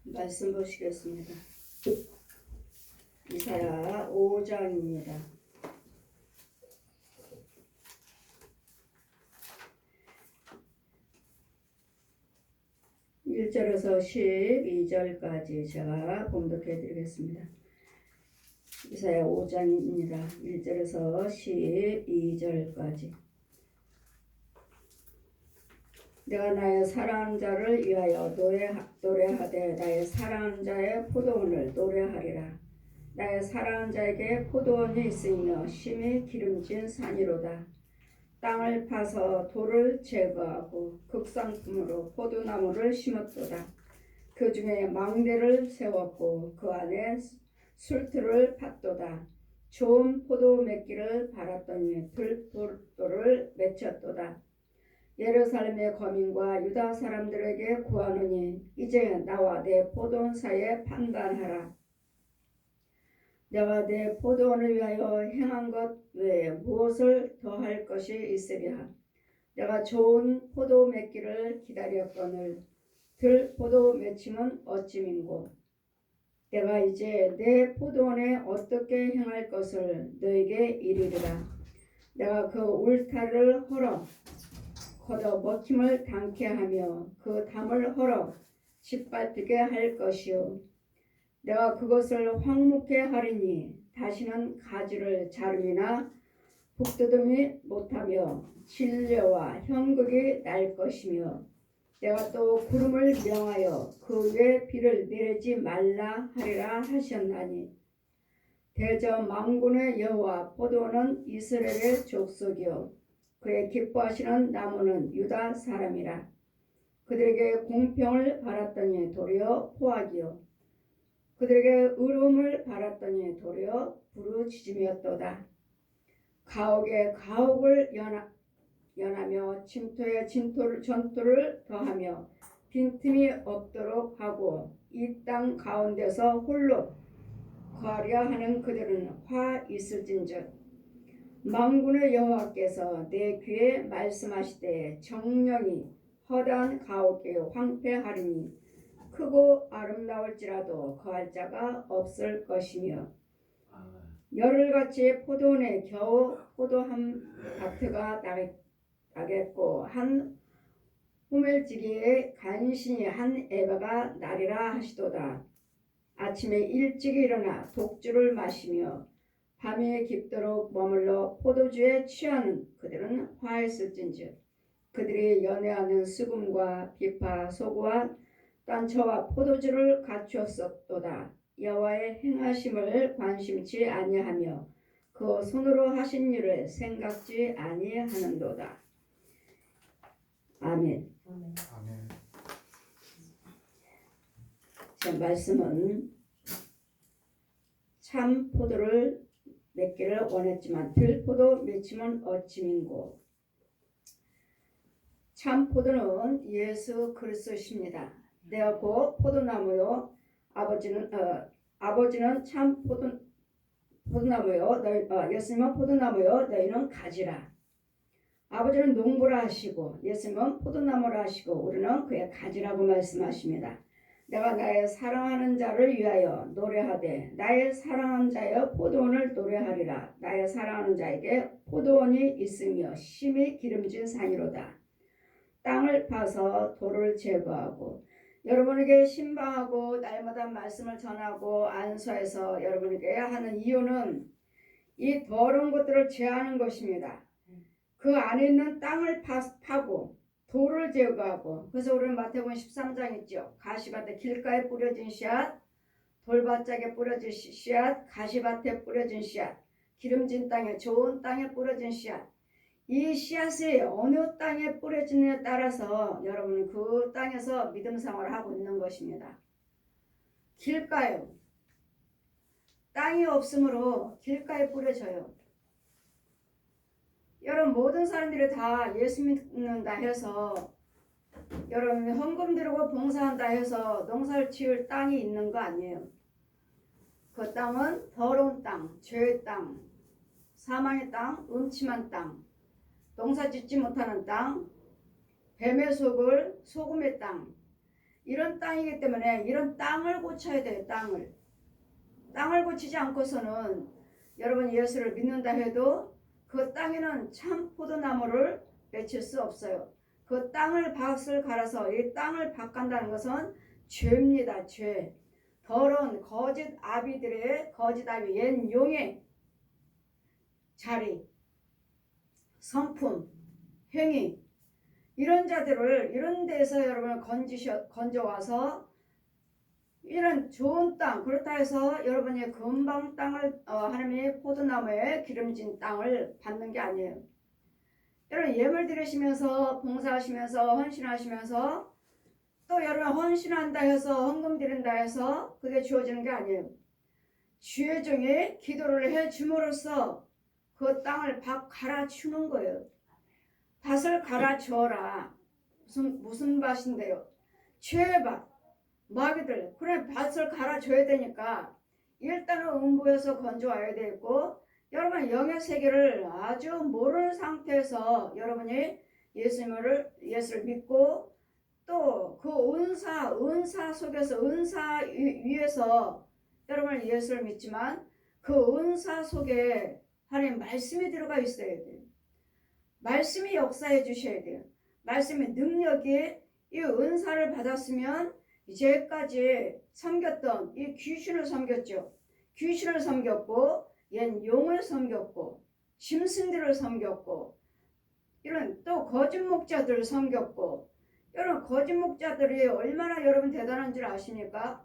말씀 보시겠습니다. 이사야 5장입니다. (1절에서) (12절까지) 제가 봉독해 드리겠습니다. 이사야 5장입니다. (1절에서) (12절까지) 내가 나의 사랑하는 자를 위하여 노래하되 나의 사랑하는 자의 포도원을 노래하리라. 나의 사랑하는 자에게 포도원이 있으며 심히 기름진 산이로다. 땅을 파서 돌을 제거하고 극상품으로 포도나무를 심었도다. 그 중에 망대를 세웠고 그 안에 술틀을 팠도다. 좋은 포도 맺기를 바랐더니 들포도를 맺혔도다. 예루살렘의 거민과 유다 사람들에게 구하노니 이제 나와 내 포도원 사이에 판단하라. 내가 내 포도원을 위하여 행한 것 외에 무엇을 더할 것이 있으랴. 내가 좋은 포도 맺기를 기다렸거늘 들포도 맺힘은 어찌민고. 내가 이제 내 포도원에 어떻게 행할 것을 너에게 이르리라. 내가 그 울타리를 걷어 먹힘을 당케 하며 그 담을 헐어 짓밟히게 할 것이요. 내가 그것을 황무케 하리니 다시는 가지를 자름이나 북돋움이 못하며 진려와 형극이 날 것이며 내가 또 구름을 명하여 그 위에 비를 내리지 말라 하리라 하셨나니 대저 만군의 여호와 포도원은 이스라엘의 족속이요 그의 기뻐하시는 나무는 유다 사람이라. 그들에게 공평을 바랐더니 도리어 포악이요 그들에게 의로움을 바랐더니 도리어 부르짖음이었도다. 가옥에 가옥을 연하며 진토에 전토를 더하며 빈틈이 없도록 하고 이 땅 가운데서 홀로 거하려 하는 그들은 화 있을진즉 만군의 여호와께서 내 귀에 말씀하시되 정령이 허다한 가옥에 황폐하리니 크고 아름다울지라도 거할 자가 없을 것이며 열흘같이 포도원에 겨우 포도 한 바트가 나겠고 한 호멜지기에 간신히 한 에바가 나리라 하시도다. 아침에 일찍 일어나 독주를 마시며 밤이 깊도록 머물러 포도주에 취하는 그들은 화했을진즉 그들이 연애하는 수금과 비파 소구와 딴처와 포도주를 갖추었었도다. 여호와의 행하심을 관심치 아니하며 그 손으로 하신 일을 생각지 아니하는도다. 아멘. 아멘. 제 말씀은 참 포도를 맺기를 원했지만 들포도 맺힘은 어찌민고. 참 포도는 예수 그리스도십니다. 내가 곧 포도나무요 아버지는 참 포도나무요 예수님은 포도나무요 너희는 가지라. 아버지는 농부라 하시고 예수님은 포도나무라 하시고 우리는 그의 가지라고 말씀하십니다. 내가 나의 사랑하는 자를 위하여 노래하되 나의 사랑하는 자여 포도원을 노래하리라. 나의 사랑하는 자에게 포도원이 있으며 심히 기름진 산이로다. 땅을 파서 돌을 제거하고 여러분에게 신방하고 날마다 말씀을 전하고 안수해서 여러분에게 하는 이유는 이 더러운 것들을 제하는 것입니다. 그 안에 있는 땅을 파고 돌을 제거하고 그래서 우리는 마태복음 13장 있죠. 가시밭에 길가에 뿌려진 씨앗, 돌밭짝에 뿌려진 씨앗, 가시밭에 뿌려진 씨앗, 기름진 땅에 좋은 땅에 뿌려진 씨앗. 이 씨앗이 어느 땅에 뿌려지느냐에 따라서 여러분은 그 땅에서 믿음 생활을 하고 있는 것입니다. 길가에 땅이 없으므로 길가에 뿌려져요. 여러분 모든 사람들이 다 예수 믿는다 해서 여러분 헌금 드리고 봉사한다 해서 농사를 지을 땅이 있는 거 아니에요. 그 땅은 더러운 땅, 죄의 땅, 사망의 땅, 음침한 땅, 농사 짓지 못하는 땅, 뱀의 속을 소금의 땅, 이런 땅이기 때문에 이런 땅을 고쳐야 돼요. 땅을 고치지 않고서는 여러분 예수를 믿는다 해도 그 땅에는 참 포도나무를 맺힐 수 없어요. 그 땅을 밭을 갈아서 이 땅을 바꾼다는 것은 죄입니다. 죄. 더러운 거짓 아비들의 거짓 아비 옛 용의 자리, 성품, 행위 이런 자들을 이런 데서 여러분을 건져와서 이런 좋은 땅 그렇다 해서 여러분이 금방 땅을 하나님의 포도나무에 기름진 땅을 받는 게 아니에요. 여러분 예물 드리시면서 봉사하시면서 헌신하시면서 또 여러분 헌신한다 해서 헌금 드린다 해서 그게 주어지는 게 아니에요. 주의 종이 기도를 해 줌으로써 그 땅을 밭 갈아주는 거예요. 밭을 갈아줘라. 무슨 밭인데요? 죄의 밭. 마귀들. 그래 밭을 갈아줘야 되니까 일단은 음부에서 건져와야 되고 여러분 영의 세계를 아주 모르는 상태에서 여러분이 예수를 믿고 또 그 은사 속에서 은사 위에서 여러분 예수를 믿지만 그 은사 속에 하나님 말씀이 들어가 있어야 돼요. 말씀이 역사해 주셔야 돼요. 말씀의 능력이 이 은사를 받았으면 이제까지 섬겼던 이 귀신을 섬겼죠. 귀신을 섬겼고 옛 용을 섬겼고 짐승들을 섬겼고 이런 또 거짓 목자들을 섬겼고 여러분 거짓 목자들이 얼마나 여러분 대단한 줄 아십니까?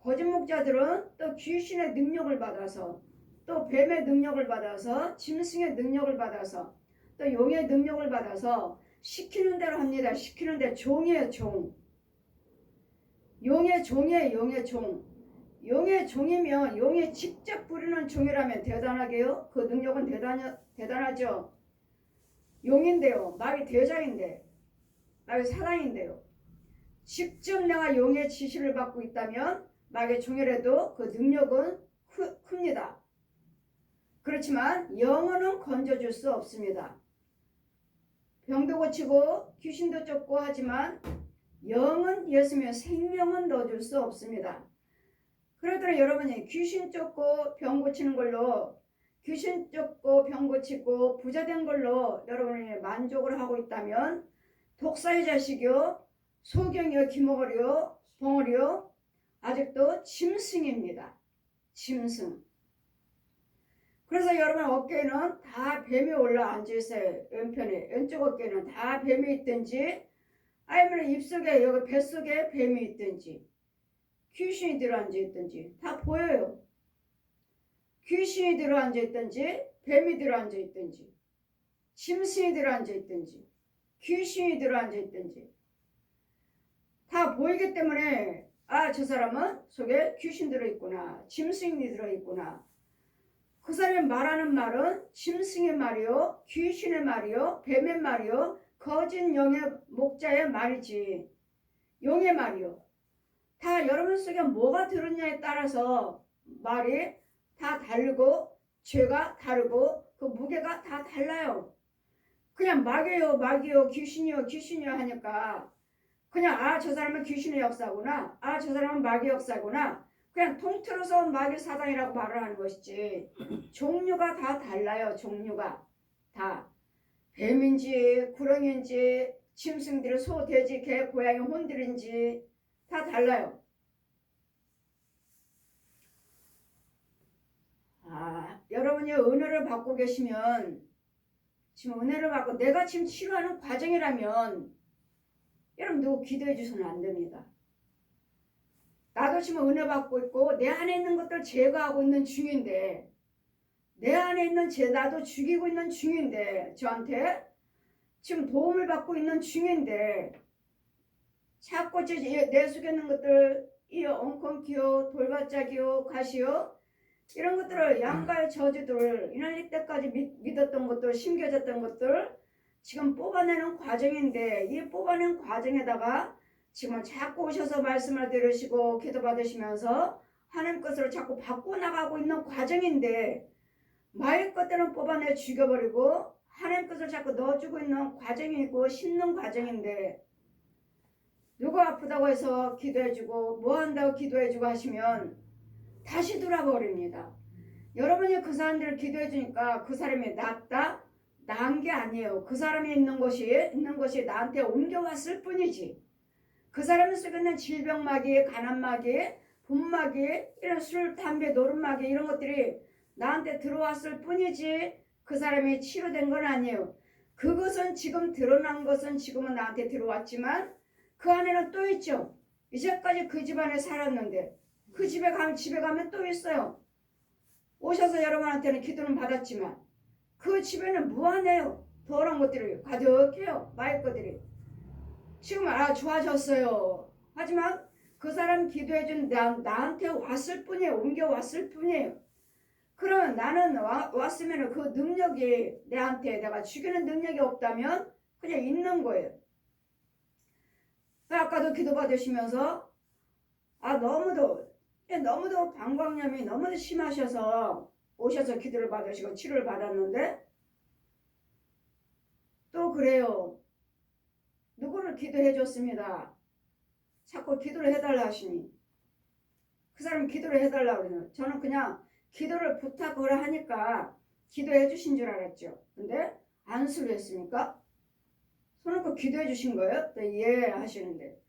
거짓 목자들은 또 귀신의 능력을 받아서 또 뱀의 능력을 받아서 짐승의 능력을 받아서 또 용의 능력을 받아서 시키는 대로 합니다. 시키는 대 종이에요. 종. 용의 종이에요. 용의 종. 용의 종이면 용이 직접 부리는 종이라면 대단하게요. 그 능력은 대단하죠. 용인데요. 마귀 대장인데 마귀 사랑인데요. 직접 내가 용의 지시를 받고 있다면 마귀 종이라도 그 능력은 큽니다. 그렇지만 영혼은 건져줄 수 없습니다. 병도 고치고 귀신도 쫓고 하지만 영은 예수님의 생명은 넣어줄 수 없습니다. 그러더니 여러분이 귀신 쫓고 병 고치는 걸로 귀신 쫓고 병 고치고 부자 된 걸로 여러분이 만족을 하고 있다면 독사의 자식이요 소경이요 기머거리요 벙어리요 아직도 짐승입니다. 짐승. 그래서 여러분 어깨에는 다 뱀이 올라 앉아있어요. 왼편에 왼쪽 어깨는 다 뱀이 있든지 아니면 입속에 여기 뱃속에 뱀이 있든지 귀신이 들어앉아 있든지 다 보여요. 귀신이 들어앉아 있든지 뱀이 들어앉아 있든지 짐승이 들어앉아 있든지 귀신이 들어앉아 있든지 다 보이기 때문에 아, 저 사람은 속에 귀신 들어있구나. 짐승이 들어있구나. 그 사람이 말하는 말은 짐승의 말이요 귀신의 말이요 뱀의 말이요 거짓 영의 목자의 말이지. 용의 말이요. 다 여러분 속에 뭐가 들었냐에 따라서 말이 다 다르고 죄가 다르고 그 무게가 다 달라요. 그냥 마귀요 귀신이요 하니까 그냥 아, 저 사람은 귀신의 역사구나. 아, 저 사람은 마귀 역사구나. 그냥 통틀어서 마귀 사단이라고 말을 하는 것이지 종류가 다 달라요. 종류가 다 뱀인지 구렁인지 짐승들이 소, 돼지, 개, 고양이, 혼들인지 다 달라요. 아, 여러분이 은혜를 받고 계시면 지금 은혜를 받고 내가 지금 치료하는 과정이라면 여러분 누구 기도해 주셔서는 안 됩니다. 나도 지금 은혜 받고 있고 내 안에 있는 것들 제거하고 있는 중인데 내 안에 있는 나도 죽이고 있는 중인데 저한테 지금 도움을 받고 있는 중인데 자꾸 내 속에 있는 것들 이 엉겅퀴요 돌발짝이요 가시요 이런 것들을 양가의 저주들 이날리 때까지 믿었던 것들 심겨졌던 것들 지금 뽑아내는 과정인데 이 뽑아낸 과정에다가 지금 자꾸 오셔서 말씀을 들으시고 기도 받으시면서 하나님 것으로 자꾸 바꿔나가고 있는 과정인데 마의 것들은 뽑아내 죽여버리고 하나님 것을 자꾸 넣어주고 있는 과정이고 심는 과정인데 누구 아프다고 해서 기도해주고 뭐 한다고 기도해주고 하시면 다시 돌아버립니다. 여러분이 그 사람들을 기도해주니까 그 사람이 낫다? 나은 게 아니에요. 그 사람이 있는 것이 나한테 옮겨왔을 뿐이지. 그 사람 속에 있는 질병마귀, 가난마귀, 분마귀, 이런 술, 담배, 노름마귀 이런 것들이 나한테 들어왔을 뿐이지 그 사람이 치료된 건 아니에요. 그것은 지금 드러난 것은 지금은 나한테 들어왔지만 그 안에는 또 있죠. 이제까지 그 집안에 살았는데 그 집에 가면 또 있어요. 오셔서 여러분한테는 기도는 받았지만 그 집에는 무한해요. 더러운 것들이 가득해요. 마일 것들이. 지금 좋아졌어요. 하지만 그 사람 기도해준 나한테 왔을 뿐이에요. 옮겨왔을 뿐이에요. 그러면 나는 왔으면 그 능력이 내가 죽이는 능력이 없다면 그냥 있는 거예요. 아까도 기도 받으시면서 너무도 방광염이 너무도 심하셔서 오셔서 기도를 받으시고 치료를 받았는데 또 그래요. 누구를 기도해 줬습니다. 자꾸 기도를 해달라 하시니 그 사람 기도를 해달라 그러면 저는 그냥 기도를 부탁을 하니까 기도해 주신 줄 알았죠. 근데 안수를 했습니까? 손 놓고 기도해 주신 거예요? 네, 예 하시는데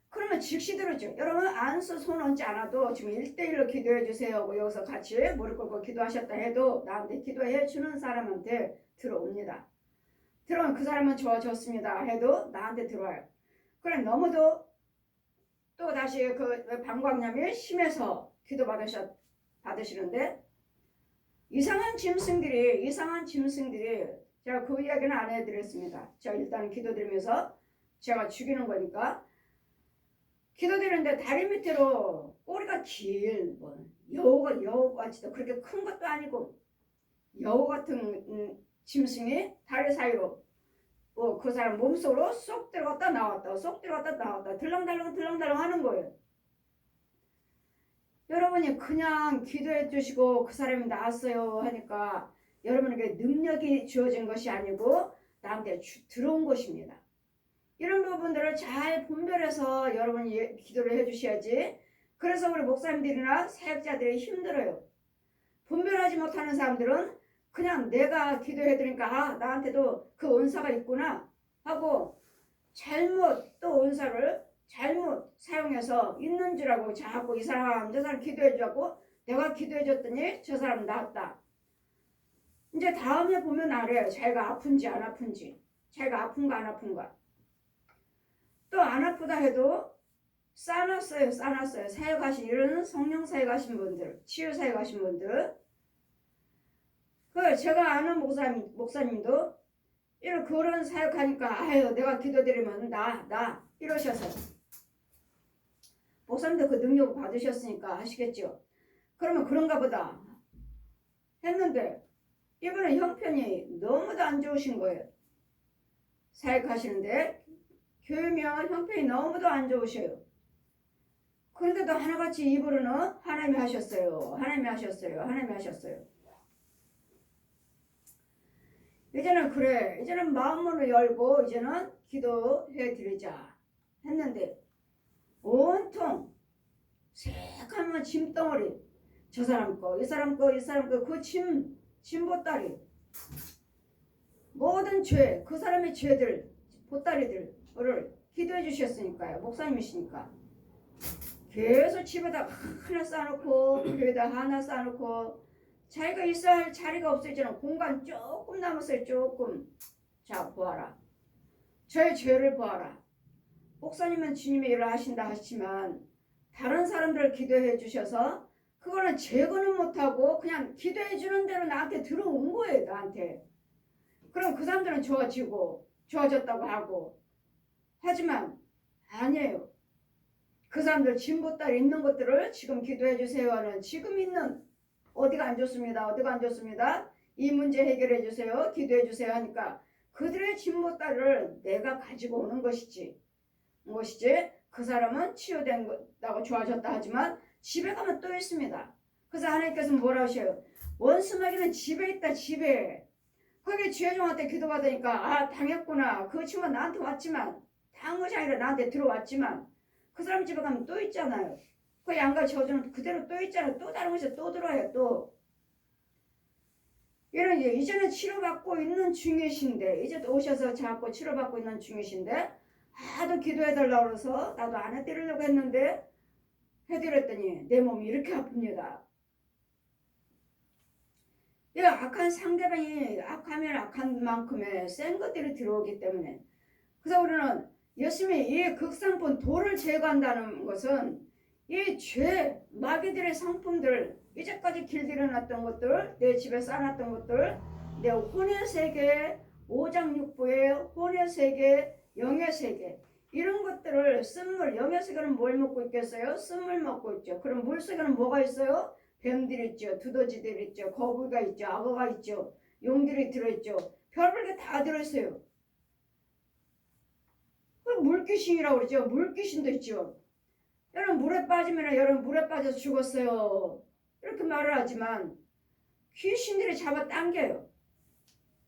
그러면 즉시 들었죠. 여러분 안수 손 얹지 않아도 지금 1대1로 기도해 주세요 하고 여기서 같이 무릎 꿇고 기도하셨다 해도 나한테 기도해 주는 사람한테 들어옵니다. 들어오면 그 사람은 좋아졌습니다 해도 나한테 들어와요. 그래 너무도 또 다시 그 방광염이 심해서 기도 받으시는데 이상한 짐승들이 제가 그 이야기는 안 해드렸습니다. 제가 일단 기도드리면서 제가 죽이는 거니까 기도드리는데 다리 밑으로 꼬리가 길 여우같이도 그렇게 큰 것도 아니고 여우 같은 짐승이 다리 사이로 그 사람 몸속으로 쏙 들어갔다 나왔다 들렁달렁 하는 거예요. 여러분이 그냥 기도해 주시고 그 사람이 나았어요 하니까 여러분에게 능력이 주어진 것이 아니고 나한테 들어온 것입니다. 이런 부분들을 잘 분별해서 여러분이 기도를 해 주셔야지. 그래서 우리 목사님들이나 사역자들이 힘들어요. 분별하지 못하는 사람들은 그냥 내가 기도해 드리니까 나한테도 그 은사가 있구나 하고 또 은사를 잘못 사용해서 있는 줄 알고 자꾸 이 사람 저 사람 기도해 주고 내가 기도해 줬더니 저 사람 나았다. 이제 다음에 보면 알아요. 자기가 아픈지 안 아픈지, 자기가 아픈가 안 아픈가. 또 안 아프다 해도 싸놨어요. 사역하신 이런 성령 사역하신 분들, 치유 사역하신 분들. 제가 아는 목사님도 이런 그런 사역하니까 내가 기도드리면 나 이러셔서 목사님도 그 능력을 받으셨으니까 하시겠죠. 그러면 그런가 보다 했는데 이번에 형편이 너무도 안 좋으신 거예요. 사역하시는데 교회면 형편이 너무도 안 좋으셔요. 그런데도 하나같이 입으로는 하나님이 하셨어요. 이제는 마음문을 열고 이제는 기도해 드리자 했는데 온통 새까만 짐덩어리 저 사람 거 이 사람 거 그 짐보따리 모든 죄 그 사람의 죄들 보따리들을 기도해 주셨으니까요. 목사님이시니까 계속 집에다 하나 쌓아놓고 교회에다 하나 쌓아놓고 자기가 있어야 할 자리가 없어지는 공간 조금 남았어요. 조금. 자 보아라. 저의 죄를 보아라. 목사님은 주님의 일을 하신다 하시지만 다른 사람들을 기도해 주셔서 그거는 제거는 못하고 그냥 기도해 주는 대로 나한테 들어온 거예요. 나한테. 그럼 그 사람들은 좋아졌다고 하고 하지만 아니에요. 그 사람들 진보딸 있는 것들을 지금 기도해 주세요 하는 지금 있는 어디가 안 좋습니다. 이 문제 해결해 주세요. 기도해 주세요 하니까 그들의 진보딸을 내가 가지고 오는 것이지. 그 사람은 치유된다고 좋아졌다 하지만 집에 가면 또 있습니다. 그래서 하나님께서 뭐라 하셔요? 원수마귀는 집에 있다. 집에. 거기 주여종한테 기도받으니까 당했구나. 그 친구가 나한테 왔지만 당한 것이 아니라 나한테 들어왔지만 그 사람 집에 가면 또 있잖아요. 그 양가 저주는 그대로 또 있잖아요. 또 다른 것이 또 들어와요. 또 이런 이제는 치료받고 있는 중이신데 이제 오셔서 자꾸 치료받고 있는 중이신데 하도 기도해달라고 그래서 나도 안 해드리려고 했는데 해드렸더니 내 몸이 이렇게 아픕니다. 이 악한 상대방이 악하면 악한 만큼의 센 것들이 들어오기 때문에 그래서 우리는 열심히 이 극상품 돌을 제거한다는 것은 이 죄 마귀들의 상품들 이제까지 길들여놨던 것들 내 집에 쌓아놨던 것들 내 혼의 세계 오장육부의 혼의 세계 영의 세계 이런 것들을 쓴물 영의 세계는 뭘 먹고 있겠어요? 쓴물 먹고 있죠. 그럼 물 속에는 뭐가 있어요? 뱀들 있죠. 두더지들 있죠. 거북이가 있죠. 악어가 있죠. 용들이 들어있죠. 별별 게 다 들어있어요. 물귀신이라고 그러죠. 물귀신도 있죠. 여러분 물에 빠지면 여러분 물에 빠져서 죽었어요. 이렇게 말을 하지만 귀신들이 잡아 당겨요.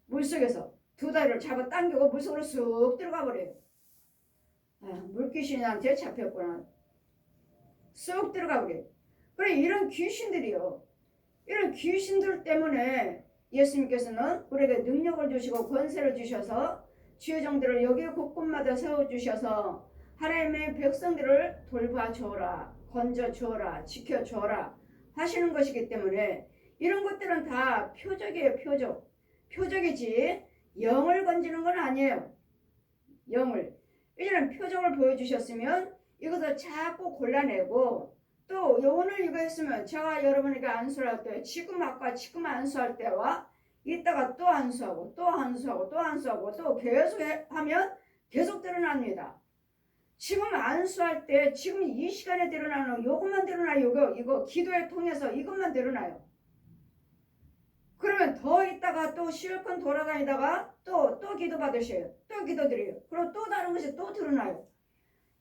물속에서 두 다리를 잡아 당기고 물속으로 쑥 들어가 버려요. 아, 물귀신한테 잡혔구나. 쑥 들어가 버려요. 그래 이런 귀신들이요. 이런 귀신들 때문에 예수님께서는 우리에게 능력을 주시고 권세를 주셔서 주의 종들을 여기 곳곳마다 세워주셔서 하나님의 백성들을 돌봐주어라, 건져주어라, 지켜주어라 하시는 것이기 때문에 이런 것들은 다 표적이에요. 표적. 표적이지 영을 건지는 건 아니에요. 영을. 이제는 표적을 보여주셨으면 이것을 자꾸 골라내고 또 오늘 이거 했으면 제가 여러분에게 안수를 할 때 지금 안수할 때와 이따가 또 안수하고 또 안수하고 또 안수하고 또 계속 하면 계속 드러납니다. 지금 안수할 때 지금 이 시간에 드러나는 요것만 드러나요. 이거 기도에 통해서 이것만 드러나요. 그러면 더 있다가 또 실컷 돌아다니다가 또 기도 받으셔요. 또 기도 드려요. 그리고 또 다른 것이 또 드러나요.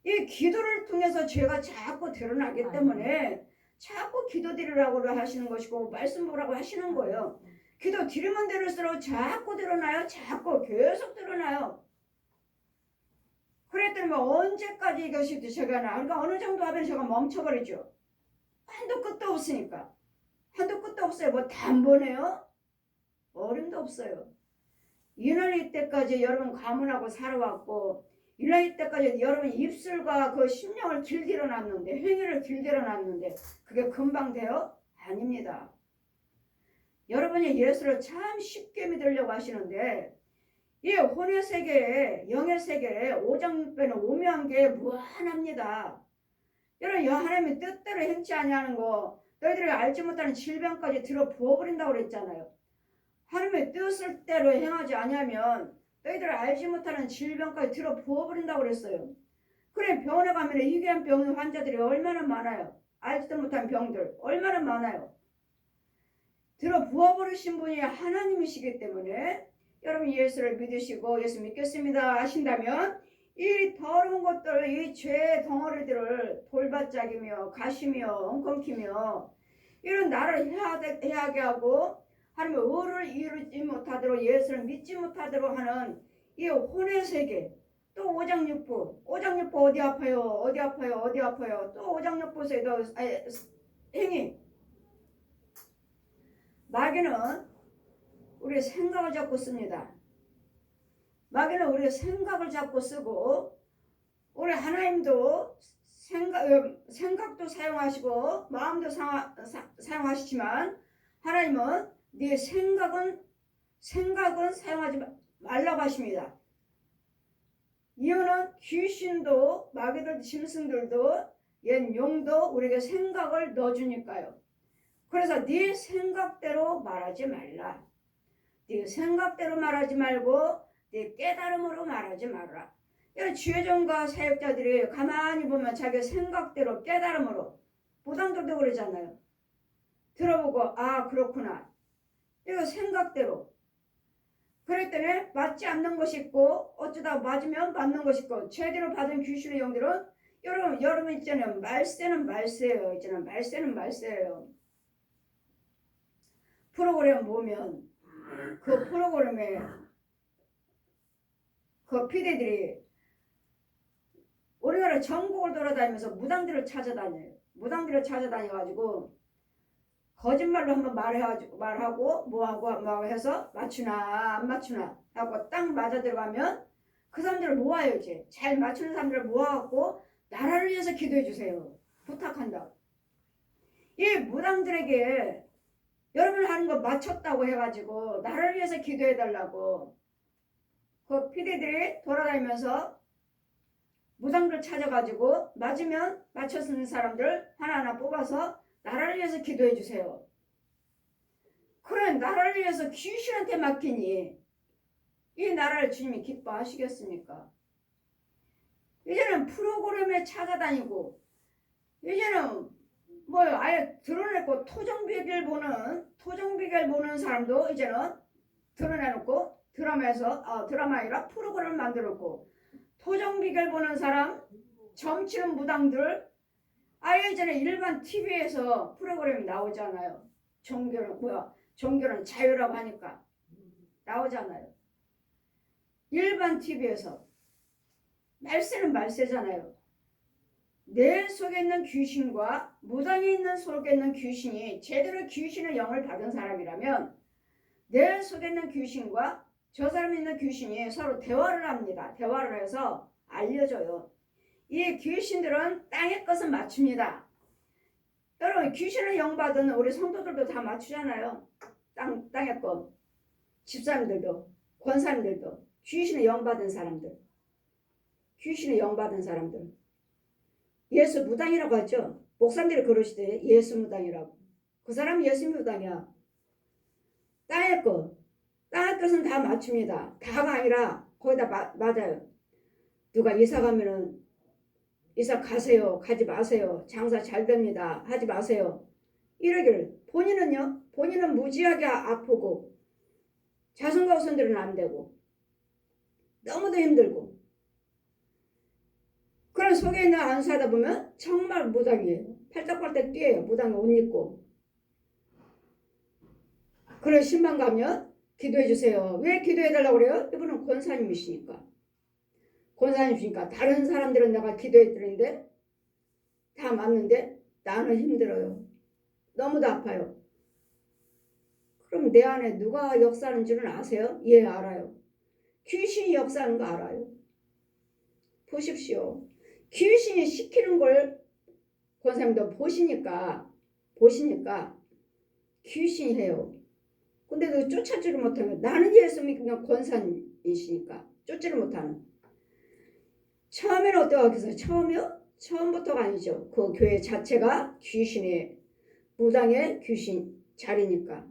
이 기도를 통해서 죄가 자꾸 드러나기 때문에 자꾸 기도 드리라고 하시는 것이고 말씀 보라고 하시는 거예요. 기도 드리면 들을수록 자꾸 드러나요. 자꾸 계속 드러나요. 그랬더니 뭐 언제까지 이것이 제가 그러니까 어느 정도 하면 제가 멈춰버리죠. 한도 끝도 없으니까. 한도 끝도 없어요. 뭐 단번에요? 어림도 없어요. 이 나이 때까지 여러분 가문하고 살아왔고 이 나이 때까지 여러분 입술과 그 심령을 길들여놨는데 행위를 길들여놨는데 그게 금방 돼요? 아닙니다. 여러분이 예수를 참 쉽게 믿으려고 하시는데 이 혼의 세계에 영의 세계에 오장육부는 오묘한 게 무한합니다. 여러분 하나님의 뜻대로 행치 아니하는 거 너희들이 알지 못하는 질병까지 들어 부어버린다고 그랬잖아요. 하나님의 뜻을 대로 행하지 아니하면 너희들 알지 못하는 질병까지 들어 부어버린다고 그랬어요. 그래 병원에 가면 희귀한 병 환자들이 얼마나 많아요. 알지도 못한 병들 얼마나 많아요. 들어 부어버리신 분이 하나님이시기 때문에 여러분 예수를 믿으시고 예수 믿겠습니다 하신다면 이 더러운 것들 이 죄의 덩어리들을 돌바짝이며 가시며 엉겅퀴며 이런 나를 해하게 하고 하나님의 의를 이루지 못하도록 예수를 믿지 못하도록 하는 이 혼의 세계 또 오장육부 어디 아파요 또 오장육부에도 행위 마귀는 우리의 생각을 잡고 씁니다. 마귀는 우리의 생각을 잡고 쓰고 우리 하나님도 생각도 사용하시고 마음도 사용하시지만 하나님은 네 생각은 사용하지 말라고 하십니다. 이유는 귀신도 마귀들 짐승들도 옛 용도 우리에게 생각을 넣어주니까요. 그래서 네 생각대로 말하지 말라. 네 생각대로 말하지 말고 네 깨달음으로 말하지 말라. 지혜종과 사역자들이 가만히 보면 자기 생각대로 깨달음으로 무당들도 그러잖아요. 들어보고 아 그렇구나. 이거 생각대로. 그랬더니 맞지 않는 것이 있고 어쩌다 맞으면 맞는 것이 있고 제대로 받은 귀신의 영들은 여러분 있잖아요. 말세는 말세예요. 있잖아요. 말세는 말세예요. 프로그램 보면 그 프로그램에 그 피디들이 우리나라 전국을 돌아다니면서 무당들을 찾아다녀요. 무당들을 찾아다녀가지고 거짓말로 한번 말하고 뭐하고 해서 맞추나 안 맞추나 하고 딱 맞아 들어가면 그 사람들을 모아요. 이제 잘 맞추는 사람들을 모아갖고 나라를 위해서 기도해 주세요. 부탁한다. 이 무당들에게 여러분 하는 거 맞췄다고 해가지고 나라를 위해서 기도해 달라고 그 피디들이 돌아다니면서 무당들 찾아가지고 맞으면 맞춰쓰는 사람들 하나하나 뽑아서 나라를 위해서 기도해 주세요. 그런 나라를 위해서 귀신한테 맡기니 이 나라를 주님이 기뻐하시겠습니까? 이제는 프로그램에 찾아다니고 이제는 뭐 아예 드러내고 토종비결 보는 사람도 이제는 드러내놓고 드라마 아니라 프로그램을 만들었고 토종비결 보는 사람 점치는 무당들 아예 이제는 일반 TV에서 프로그램이 나오잖아요. 종교는 자유라고 하니까 나오잖아요. 일반 TV에서 말세는 말세잖아요. 내 속에 있는 귀신과 무당이 있는 속에 있는 귀신이 제대로 귀신의 영을 받은 사람이라면 내 속에 있는 귀신과 저 사람이 있는 귀신이 서로 대화를 합니다. 대화를 해서 알려줘요. 이 귀신들은 땅의 것은 맞춥니다. 여러분 귀신의 영 받은 우리 성도들도 다 맞추잖아요. 땅의 것. 집사람들도 권사님들도 귀신의 영 받은 사람들. 귀신의 영 받은 사람들. 예수 무당이라고 하죠. 목사님들이 그러시대. 예수 무당이라고. 그 사람은 예수 무당이야. 땅의 것. 땅의 것은 다 맞춥니다. 다가 아니라 거의 다 맞아요. 누가 이사 가면은 이사 가세요. 가지 마세요. 장사 잘 됩니다. 하지 마세요. 이러기를. 본인은 무지하게 아프고 자손과 후손들은 안 되고 너무도 힘들고 그런 속에 있는 안수하다 보면 정말 무당이에요. 팔딱팔딱 뛰어요. 무당이 옷 입고. 그런 신방 가면 기도해 주세요. 왜 기도해 달라고 그래요? 이분은 권사님이시니까. 권사님이시니까 다른 사람들은 내가 기도해 드리는데 다 맞는데 나는 힘들어요. 너무도 아파요. 그럼 내 안에 누가 역사하는 줄은 아세요? 예, 알아요. 귀신이 역사하는 거 알아요. 보십시오. 귀신이 시키는 걸 권사님도 보시니까 귀신이 해요. 근데 그 쫓아지를 못하면 나는 예수 믿는 권사님이시니까 쫓지를 못하는. 처음에는 어떠하겠어요 처음이요? 처음부터가 아니죠. 그 교회 자체가 귀신의 무당의 귀신 자리니까.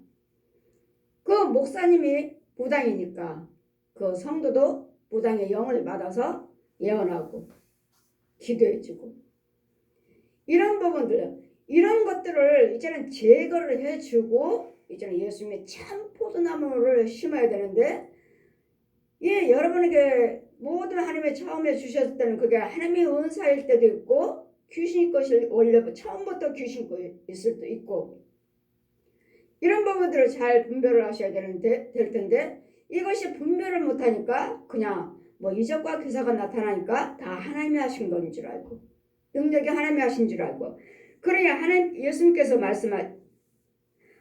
그 목사님이 무당이니까 그 성도도 무당의 영을 받아서 예언하고 기도해주고 이런 부분들 이런 것들을 이제는 제거를 해주고 이제는 예수님의 참 포도나무를 심어야 되는데 예 여러분에게 모든 하나님의 처음에 주셨을 때는 그게 하나님의 은사일 때도 있고 귀신일 것이 원래 처음부터 귀신일 있을 수도 있고 이런 부분들을 잘 분별을 하셔야 될 텐데 이것이 분별을 못하니까 그냥 뭐 이적과 기사가 나타나니까 다 하나님이 하신 건 줄 알고 능력이 하나님이 하신 줄 알고 그러냐 예수님께서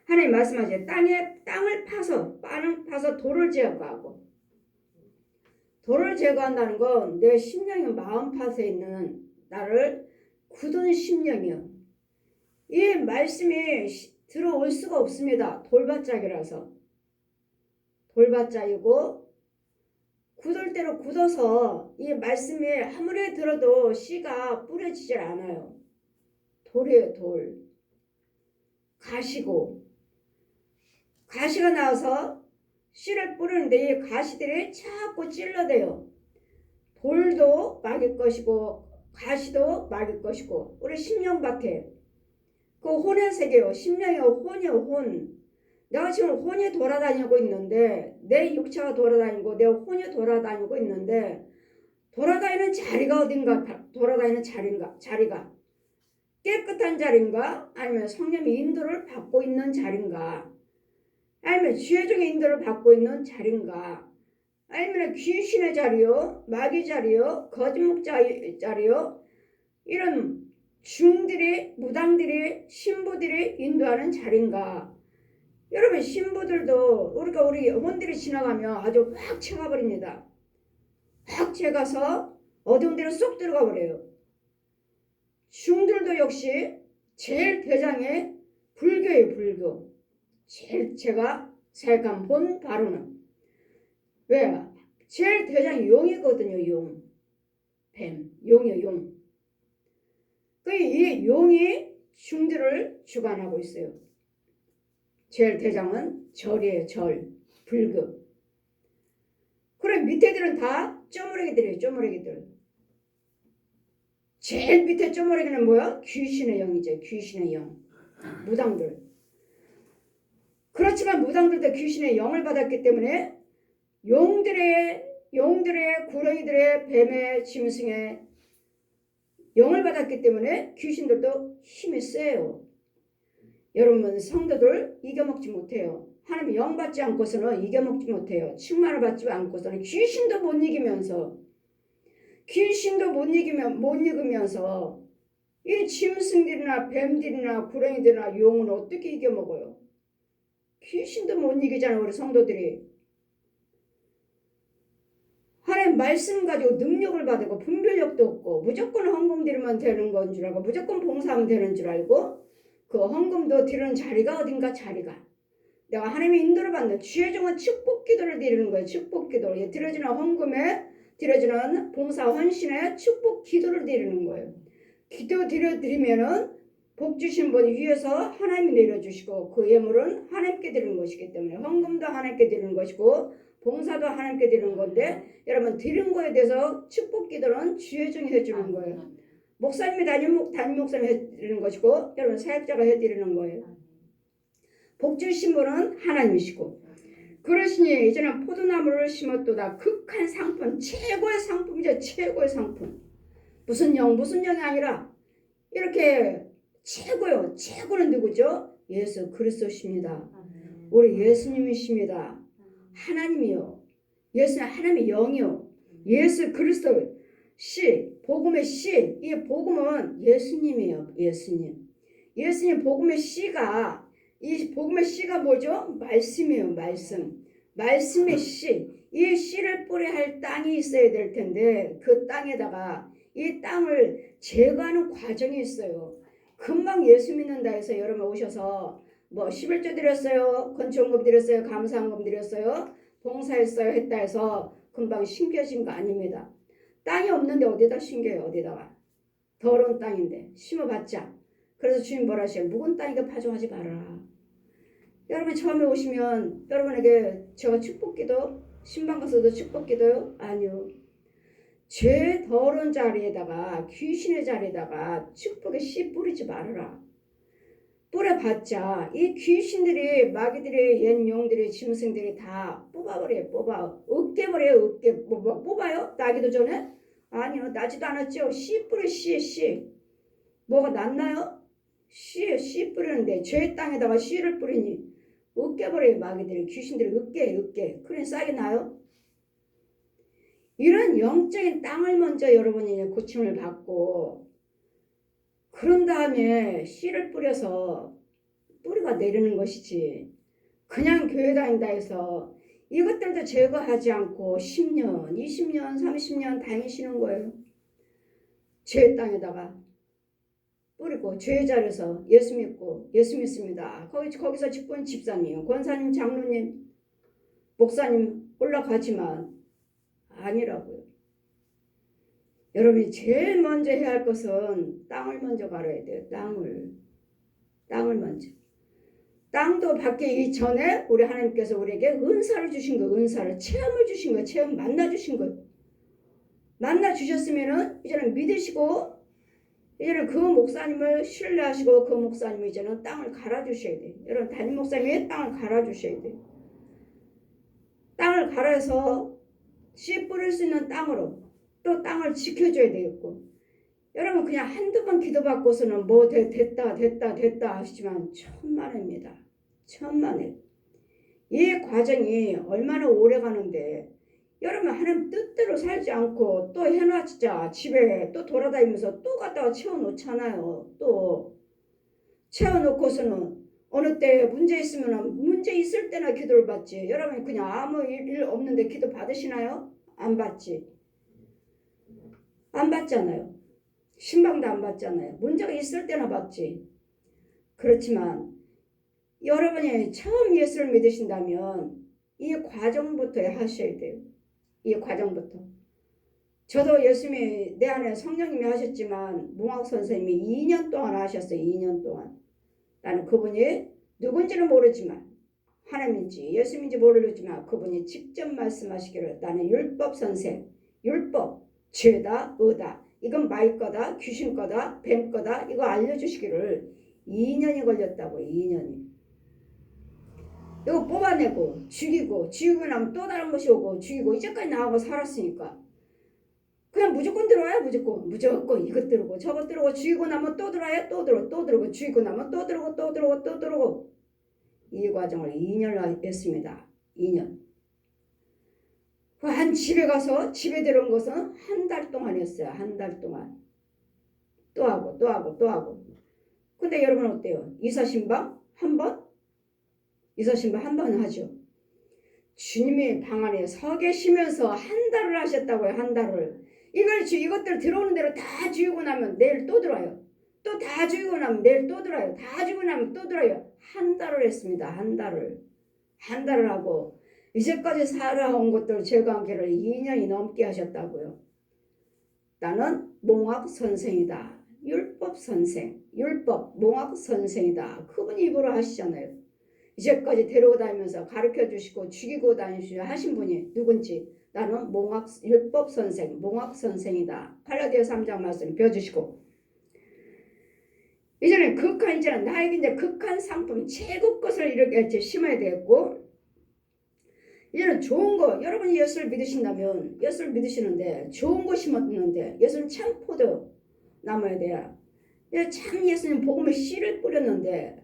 하나님 말씀하시죠. 땅을 파서 돌을 제거하고 돌을 제거한다는 건 내 심령의 마음밭에 있는 나를 굳은 심령이요. 이 말씀이 들어올 수가 없습니다. 돌밭짝이라서. 돌밭짝이고 굳을 대로 굳어서 이 말씀이 아무리 들어도 씨가 뿌려지질 않아요. 돌이에요. 돌. 가시가 나와서 씨를 뿌리는데 이 가시들이 자꾸 찔러대요. 돌도 막일 것이고 가시도 막일 것이고 우리 심령밭에 그 혼의 세계요. 심령의 혼이요. 혼. 내가 지금 혼이 돌아다니고 있는데 내 육체가 돌아다니고 내 혼이 돌아다니고 있는데 돌아다니는 자리가 어딘가 돌아다니는 자리가 깨끗한 자리인가 아니면 성령의 인도를 받고 있는 자리인가 아니면 지혜중의 인도를 받고 있는 자리인가 아니면 귀신의 자리요, 마귀 자리요, 거짓목자 자리요, 이런 중들이, 무당들이, 신부들이 인도하는 자리인가? 여러분, 신부들도 우리 어머니들이 지나가면 아주 확 채가버립니다. 확 채가서 어두운 데로 쏙 들어가 버려요. 중들도 역시 제일 대장의 불교예요, 불교. 제일 제가 생각한 본 바로는. 왜? 제일 대장이 용이거든요, 용. 뱀, 용이요, 용. 이 용이 중들을 주관하고 있어요. 제일 대장은 절이에요, 절. 불교. 그래, 밑에들은 다 쪼무레기들이에요, 쪼무레기들. 제일 밑에 쪼무레기는 뭐야? 귀신의 영이죠, 귀신의 영. 무당들. 그렇지만 무당들도 귀신의 영을 받았기 때문에 용들의, 구렁이들의, 뱀의, 짐승의 영을 받았기 때문에 귀신들도 힘이 세요. 여러분, 성도들 이겨먹지 못해요. 하나님 영 받지 않고서는 이겨먹지 못해요. 충만을 받지 않고서는 귀신도 못 이기면서 못 이기면서 이 짐승들이나 뱀들이나 구렁이들이나 용은 어떻게 이겨먹어요? 귀신도 못 이기잖아요, 우리 성도들이. 하나님 말씀 가지고 능력을 받고 분별력도 없고 무조건 헌금 드리면 되는 건 줄 알고 무조건 봉사하면 되는 줄 알고 그 헌금도 드리는 자리가 어딘가 자리가 내가 하나님의 인도를 받는 주의종은 축복 기도를 드리는 거예요. 축복 기도. 드려지는 헌금에 드려지는 봉사 헌신에 축복 기도를 드리는 거예요. 기도 드리면은 복 주신 분 위에서 하나님이 내려주시고 그 예물은 하나님께 드리는 것이기 때문에 헌금도 하나님께 드리는 것이고 봉사도 하나님께 드리는 건데 여러분 드린 거에 대해서 축복 기도는 주의종이 해주는 거예요. 목사님이 담임 목사님이 해드리는 것이고 여러분 사역자가 해드리는 거예요. 복 주신 분은 하나님이시고 그러시니 이제는 포도나무를 심었도다. 극한 상품, 최고의 상품이죠. 최고의 상품. 무슨 영이 아니라 이렇게 최고요. 최고는 누구죠? 예수 그리스도십니다. 우리 예수님이십니다. 하나님이요. 예수는 하나님의 영이요. 예수 그리스도 씨, 복음의 씨. 이 복음은 예수님이에요. 예수님 복음의 씨가 이 복음의 씨가 뭐죠? 말씀이에요. 말씀의 씨. 이 씨를 뿌려야 할 땅이 있어야 될 텐데 그 땅에다가 이 땅을 제거하는 과정이 있어요. 금방 예수 믿는다 해서 여러분 오셔서 뭐 11조 드렸어요. 건축원금 드렸어요. 감사원금 드렸어요. 봉사했어요. 했다 해서 금방 심겨진 거 아닙니다. 땅이 없는데 어디다 심겨요? 어디다가. 더러운 땅인데 심어봤자. 그래서 주님 뭐라 하셔요? 묵은 땅이니까 파종하지 말아라. 여러분 처음에 오시면 여러분에게 제가 축복기도 신방 가서도 축복기도요? 아니요. 죄 더러운 자리에다가 귀신의 자리에다가 축복의 씨 뿌리지 말아라. 뿌려봤자 이 귀신들이 마귀들이 옛 용들이 짐승들이 다 뽑아버려요. 으깨버려요. 뽑아요? 나기도 전에? 아니요. 나지도 않았죠. 씨 뿌려 씨. 뭐가 낫나요? 씨 뿌리는데 죄 땅에다가 씨를 뿌리니 으깨버려요. 마귀들이 귀신들이 으깨. 그래 싹이 나요? 이런 영적인 땅을 먼저 여러분이 고침을 받고 그런 다음에 씨를 뿌려서 뿌리가 내리는 것이지 그냥 교회 다닌다 해서 이것들도 제거하지 않고 10년, 20년, 30년 다니시는 거예요. 죄 땅에다가 뿌리고 죄의 자리에서 예수 믿습니다. 거기서 직분 집사님, 권사님, 장로님, 목사님 올라가지만 아니라고요. 여러분이 제일 먼저 해야 할 것은 땅을 먼저 갈아야 돼요. 땅을 먼저. 땅도 받기 이전에 우리 하나님께서 우리에게 은사를 주신 거예요. 체험을 주신 거예요. 체험 만나 주신 거예요. 만나 주셨으면은 이제는 믿으시고 이제는 그 목사님을 신뢰하시고 그 목사님이 이제는 땅을 갈아주셔야 돼요. 여러분 담임 목사님이 땅을 갈아주셔야 돼요. 땅을 갈아서 씨 뿌릴 수 있는 땅으로 또 땅을 지켜줘야 되겠고 여러분 그냥 한두 번 기도받고서는 뭐 됐다 하시지만 천만입니다. 이 과정이 얼마나 오래 가는데 여러분 하나님 뜻대로 살지 않고 또 해놨자 집에 또 돌아다니면서 또 갖다가 채워놓잖아요. 또 채워놓고서는 어느 때 문제 있으면 문제 있을 때나 기도를 받지. 여러분 그냥 아무 일 없는데 기도 받으시나요? 안 받지. 안 받잖아요. 신방도 안 받잖아요. 문제가 있을 때나 받지. 그렇지만 여러분이 처음 예수를 믿으신다면 이 과정부터 하셔야 돼요. 이 과정부터. 저도 예수님이 내 안에 성령님이 하셨지만 몽학 선생님이 2년 동안 하셨어요. 2년 동안. 나는 그분이 누군지는 모르지만 하나님인지 예수님인지 모르지만 그분이 직접 말씀하시기를 나는 율법 선생, 율법, 죄다, 의다, 이건 마이 거다, 귀신 거다, 뱀 거다 이거 알려주시기를 2년이 걸렸다고. 2년이. 이거 뽑아내고 죽이고 나면 또 다른 것이 오고 죽이고 이제까지 나하고 살았으니까 그냥 무조건 들어와요. 무조건 이것 들어오고 저것 들어오고 죽이고 나면 또 들어와요. 또 들어오고 죽이고 나면 또 들어오고 이 과정을 2년을 했습니다. 2년. 한 집에 가서 집에 들어온 것은 한 달 동안 했어요. 한 달 동안. 또 하고. 근데 여러분 어때요? 이사신방 한 번? 이사신방 한 번 하죠. 주님이 방 안에 서 계시면서 한 달을 하셨다고요. 한 달을. 이것들 들어오는 대로 다 죽이고 나면 내일 또 들어와요. 또 다 죽이고 나면 내일 또 들어와요. 다 죽이고 나면 또 들어와요. 한 달을 했습니다. 한 달을 하고 이제까지 살아온 것들 제관계를 2년이 넘게 하셨다고요. 나는 몽학 선생이다. 율법 선생, 율법 몽학 선생이다. 그분이 입으로 하시잖아요. 이제까지 데리고 다니면서 가르쳐 주시고 죽이고 다니시고 하신 분이 누군지 나는 율법 선생, 몽학 선생이다. 갈라디아 3장 말씀 벼주시고 이제는 나에게 이제 극한 상품 최고 것을 이렇게 심어야 되겠고 이제는 좋은 거 여러분이 예수를 믿으신다면 예수를 믿으시는데 좋은 거 심었는데 예수는 참 포도 남아야 돼요. 참 예수님 복음의 씨를 뿌렸는데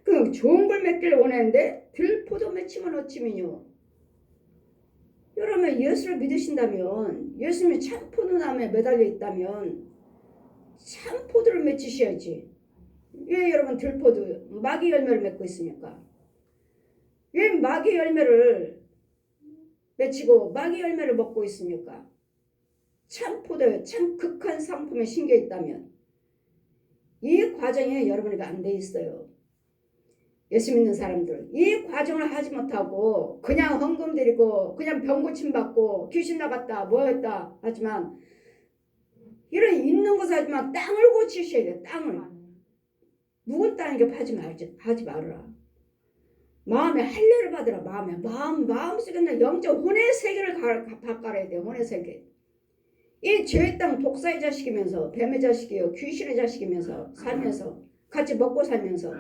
그 좋은 걸 맺기를 원했는데 들포도 맺히면 어찌미뇨. 여러분 예수를 믿으신다면 예수님이 참 포도나무에 매달려 있다면 참 포도를 맺히셔야지. 왜 여러분 들포도 마귀 열매를 맺고 있습니까? 왜 마귀 열매를 맺히고 마귀 열매를 먹고 있습니까? 참 포도에 참 극한 상품에 심겨 있다면 이 과정에 여러분에게 안 돼 있어요. 예수 믿는 사람들 이 과정을 하지 못하고 그냥 헌금 드리고 그냥 병 고침 받고 귀신 나갔다 뭐했다 하지만 이런 있는 것을 하지만 땅을 고치셔야 돼. 땅을 묵은 땅에게 하지 말아라. 마음에 할례를 받으라. 마음속에 있는 영적 혼의 세계를 바꿔야 돼. 혼의 세계. 이 죄의 땅 독사의 자식이면서 뱀의 자식이요 귀신의 자식이면서 살면서 같이 먹고 살면서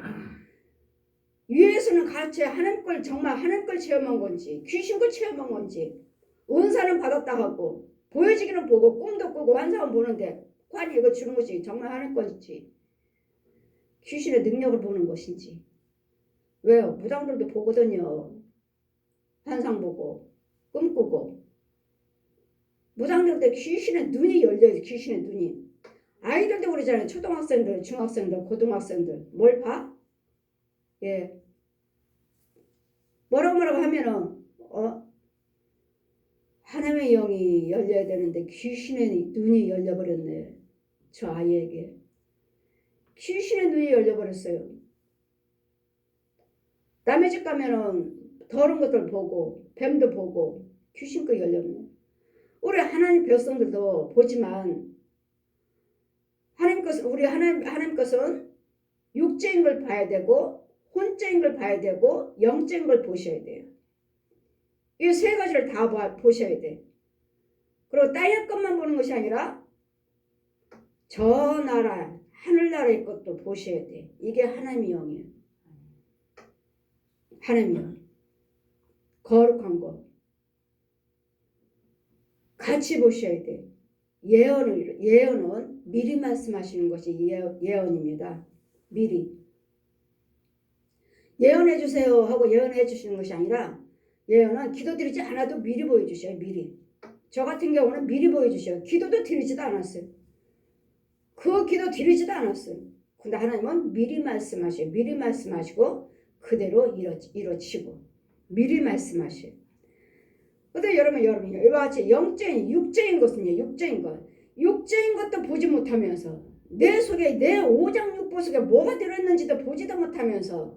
위에서는 같이 하나님 걸 정말 하나님 걸 체험한 건지 귀신 걸 체험한 건지 은사는 받았다 하고 보여지기는 보고 꿈도 꾸고 환상은 보는데 관이 이거 주는 것이 정말 하나님 건지 귀신의 능력을 보는 것인지. 왜요? 무당들도 보거든요. 환상 보고 꿈 꾸고 무당들도 귀신의 눈이 열려요. 귀신의 눈이. 아이들도 그러잖아요. 초등학생들, 중학생들, 고등학생들 뭘 봐? 예. 뭐라고 하면은 하나님의 영이 열려야 되는데 귀신의 눈이 열려버렸네. 저 아이에게. 귀신의 눈이 열려버렸어요. 남의 집 가면은 더러운 것들 보고 뱀도 보고 귀신 거 열렸네. 우리 하나님 백성들도 보지만 우리 하나님 것은 육체인 걸 봐야 되고 혼자인 걸 봐야 되고 영적인 걸 보셔야 돼요. 이 세 가지를 다 보셔야 돼. 그리고 땅의 것만 보는 것이 아니라 저 나라 하늘나라의 것도 보셔야 돼. 이게 하나님의 영이에요. 하나님의 영. 거룩한 것. 같이 보셔야 돼. 예언은 미리 말씀하시는 것이 예언입니다. 미리. 예언해 주세요 하고 예언해 주시는 것이 아니라 예언은 기도드리지 않아도 미리 보여주셔요. 미리. 저 같은 경우는 미리 보여주셔요. 기도도 드리지도 않았어요. 그 기도 드리지도 않았어요. 근데 하나님은 미리 말씀하셔요. 미리 말씀하시고 그대로 이루어지고 미리 말씀하셔요. 근데 여러분 이와 같이 영적인 육적인 것은요. 육적인 것도 보지 못하면서 내 속에 내 오장육부 속에 뭐가 들어있는지도 보지도 못하면서